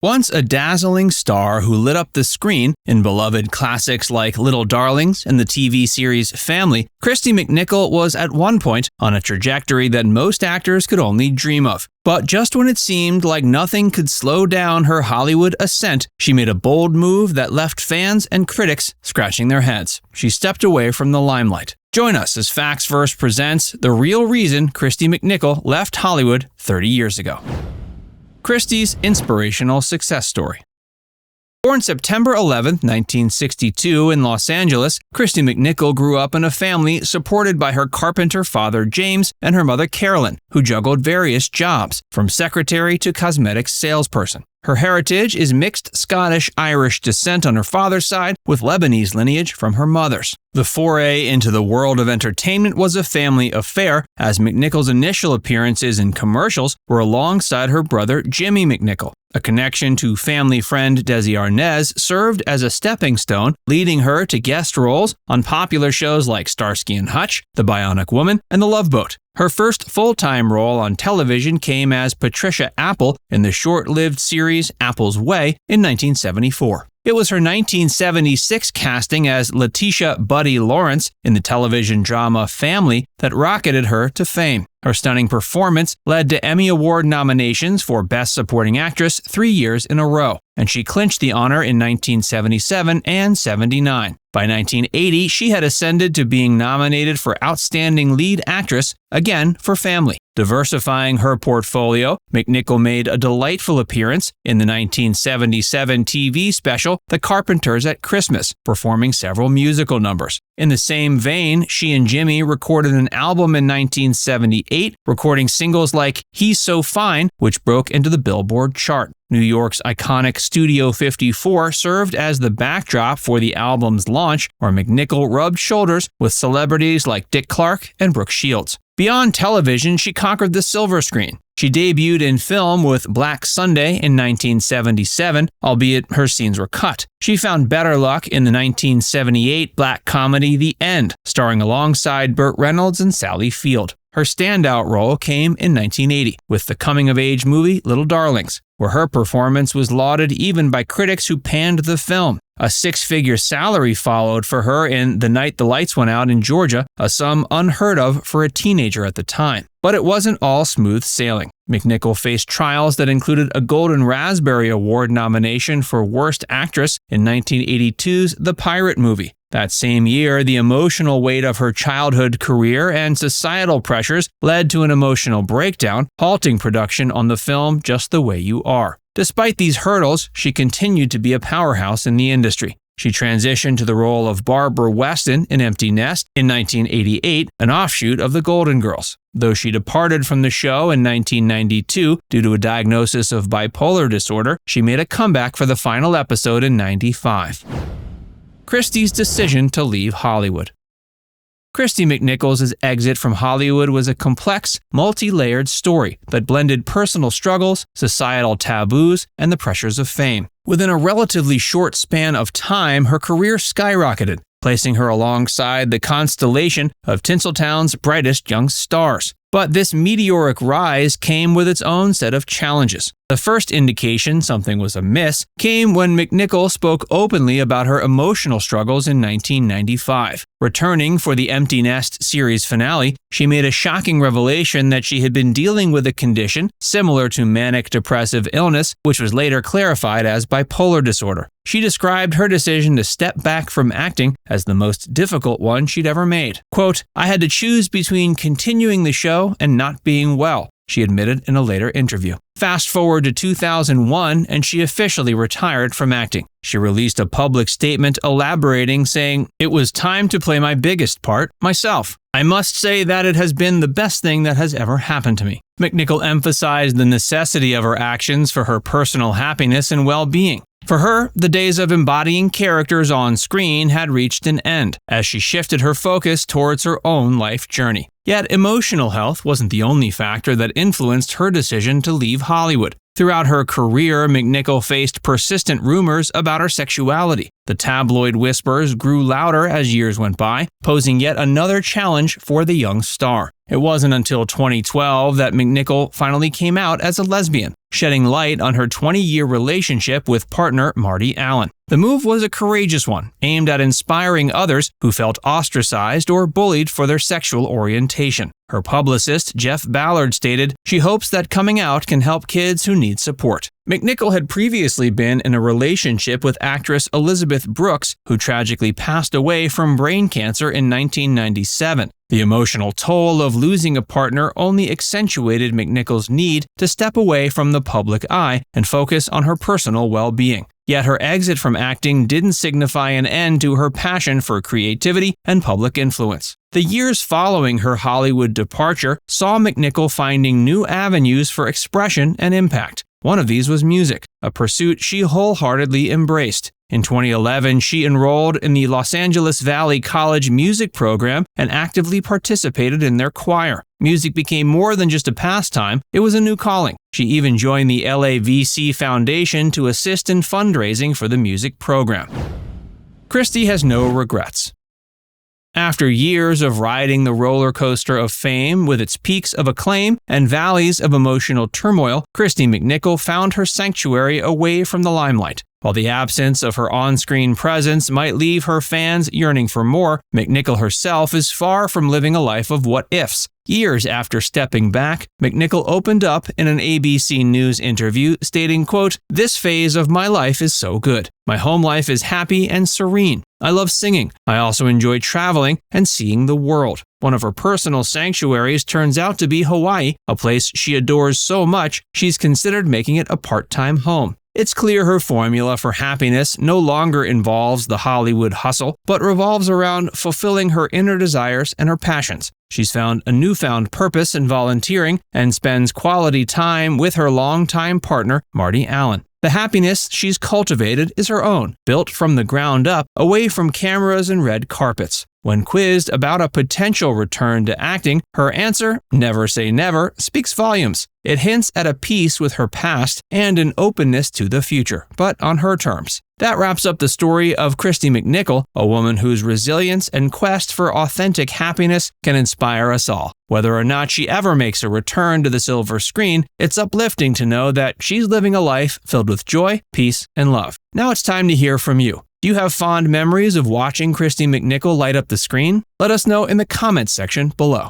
Once a dazzling star who lit up the screen in beloved classics like Little Darlings and the TV series Family, Kristy McNichol was at one point on a trajectory that most actors could only dream of. But just when it seemed like nothing could slow down her Hollywood ascent, she made a bold move that left fans and critics scratching their heads. She stepped away from the limelight. Join us as Factsverse presents the real reason Kristy McNichol left Hollywood 30 years ago. Kristy's inspirational success story. Born September 11, 1962 in Los Angeles, Kristy McNichol grew up in a family supported by her carpenter father James and her mother Carolyn, who juggled various jobs, from secretary to cosmetics salesperson. Her heritage is mixed Scottish-Irish descent on her father's side with Lebanese lineage from her mother's. The foray into the world of entertainment was a family affair, as McNichol's initial appearances in commercials were alongside her brother Jimmy McNichol. A connection to family friend Desi Arnaz served as a stepping stone, leading her to guest roles on popular shows like Starsky and Hutch, The Bionic Woman, and The Love Boat. Her first full-time role on television came as Patricia Apple in the short-lived series Apple's Way in 1974. It was her 1976 casting as Letitia Buddy Lawrence in the television drama Family that rocketed her to fame. Her stunning performance led to Emmy Award nominations for Best Supporting Actress 3 years in a row, and she clinched the honor in 1977 and 79. By 1980, she had ascended to being nominated for Outstanding Lead Actress, again for Family. Diversifying her portfolio, McNichol made a delightful appearance in the 1977 TV special The Carpenters at Christmas, performing several musical numbers. In the same vein, she and Jimmy recorded an album in 1978, recording singles like He's So Fine, which broke into the Billboard chart. New York's iconic Studio 54 served as the backdrop for the album's launch, where McNichol rubbed shoulders with celebrities like Dick Clark and Brooke Shields. Beyond television, she conquered the silver screen. She debuted in film with Black Sunday in 1977, albeit her scenes were cut. She found better luck in the 1978 black comedy The End, starring alongside Burt Reynolds and Sally Field. Her standout role came in 1980 with the coming-of-age movie Little Darlings, where her performance was lauded even by critics who panned the film. A six-figure salary followed for her in The Night the Lights Went Out in Georgia, a sum unheard of for a teenager at the time. But it wasn't all smooth sailing. McNichol faced trials that included a Golden Raspberry Award nomination for Worst Actress in 1982's The Pirate Movie. That same year, the emotional weight of her childhood career and societal pressures led to an emotional breakdown, halting production on the film Just the Way You Are. Despite these hurdles, she continued to be a powerhouse in the industry. She transitioned to the role of Barbara Weston in Empty Nest in 1988, an offshoot of The Golden Girls. Though she departed from the show in 1992 due to a diagnosis of bipolar disorder, she made a comeback for the final episode in 1995. Kristy's decision to leave Hollywood. Kristy McNichol's exit from Hollywood was a complex, multi-layered story that blended personal struggles, societal taboos, and the pressures of fame. Within a relatively short span of time, her career skyrocketed, placing her alongside the constellation of Tinseltown's brightest young stars. But this meteoric rise came with its own set of challenges. The first indication something was amiss came when McNichol spoke openly about her emotional struggles in 1995. Returning for the Empty Nest series finale, she made a shocking revelation that she had been dealing with a condition similar to manic depressive illness, which was later clarified as bipolar disorder. She described her decision to step back from acting as the most difficult one she'd ever made. Quote, "I had to choose between continuing the show and not being well," she admitted in a later interview. Fast forward to 2001, and she officially retired from acting. She released a public statement elaborating, saying, "It was time to play my biggest part, myself. I must say that it has been the best thing that has ever happened to me." McNichol emphasized the necessity of her actions for her personal happiness and well-being. For her, the days of embodying characters on screen had reached an end, as she shifted her focus towards her own life journey. Yet emotional health wasn't the only factor that influenced her decision to leave Hollywood. Throughout her career, McNichol faced persistent rumors about her sexuality. The tabloid whispers grew louder as years went by, posing yet another challenge for the young star. It wasn't until 2012 that McNichol finally came out as a lesbian. shedding light on her 20-year relationship with partner Marty Allen. The move was a courageous one, aimed at inspiring others who felt ostracized or bullied for their sexual orientation. Her publicist, Jeff Ballard, stated, "She hopes that coming out can help kids who need support." McNichol had previously been in a relationship with actress Elizabeth Brooks, who tragically passed away from brain cancer in 1997. The emotional toll of losing a partner only accentuated McNichol's need to step away from the public eye and focus on her personal well-being. Yet her exit from acting didn't signify an end to her passion for creativity and public influence. The years following her Hollywood departure saw McNichol finding new avenues for expression and impact. One of these was music, a pursuit she wholeheartedly embraced. In 2011, she enrolled in the Los Angeles Valley College music program and actively participated in their choir. Music became more than just a pastime, it was a new calling. She even joined the LAVC Foundation to assist in fundraising for the music program. Kristy has no regrets. After years of riding the roller coaster of fame with its peaks of acclaim and valleys of emotional turmoil, Kristy McNichol found her sanctuary away from the limelight. While the absence of her on-screen presence might leave her fans yearning for more, McNichol herself is far from living a life of what-ifs. Years after stepping back, McNichol opened up in an ABC News interview stating, quote, "This phase of my life is so good. My home life is happy and serene. I love singing. I also enjoy traveling and seeing the world." One of her personal sanctuaries turns out to be Hawaii, a place she adores so much she's considered making it a part-time home. It's clear her formula for happiness no longer involves the Hollywood hustle, but revolves around fulfilling her inner desires and her passions. She's found a newfound purpose in volunteering and spends quality time with her longtime partner, Marty Allen. The happiness she's cultivated is her own, built from the ground up, away from cameras and red carpets. When quizzed about a potential return to acting, her answer, "Never say never," speaks volumes. It hints at a peace with her past and an openness to the future, but on her terms. That wraps up the story of Kristy McNichol, a woman whose resilience and quest for authentic happiness can inspire us all. Whether or not she ever makes a return to the silver screen, it's uplifting to know that she's living a life filled with joy, peace, and love. Now it's time to hear from you. Do you have fond memories of watching Kristy McNichol light up the screen? Let us know in the comments section below.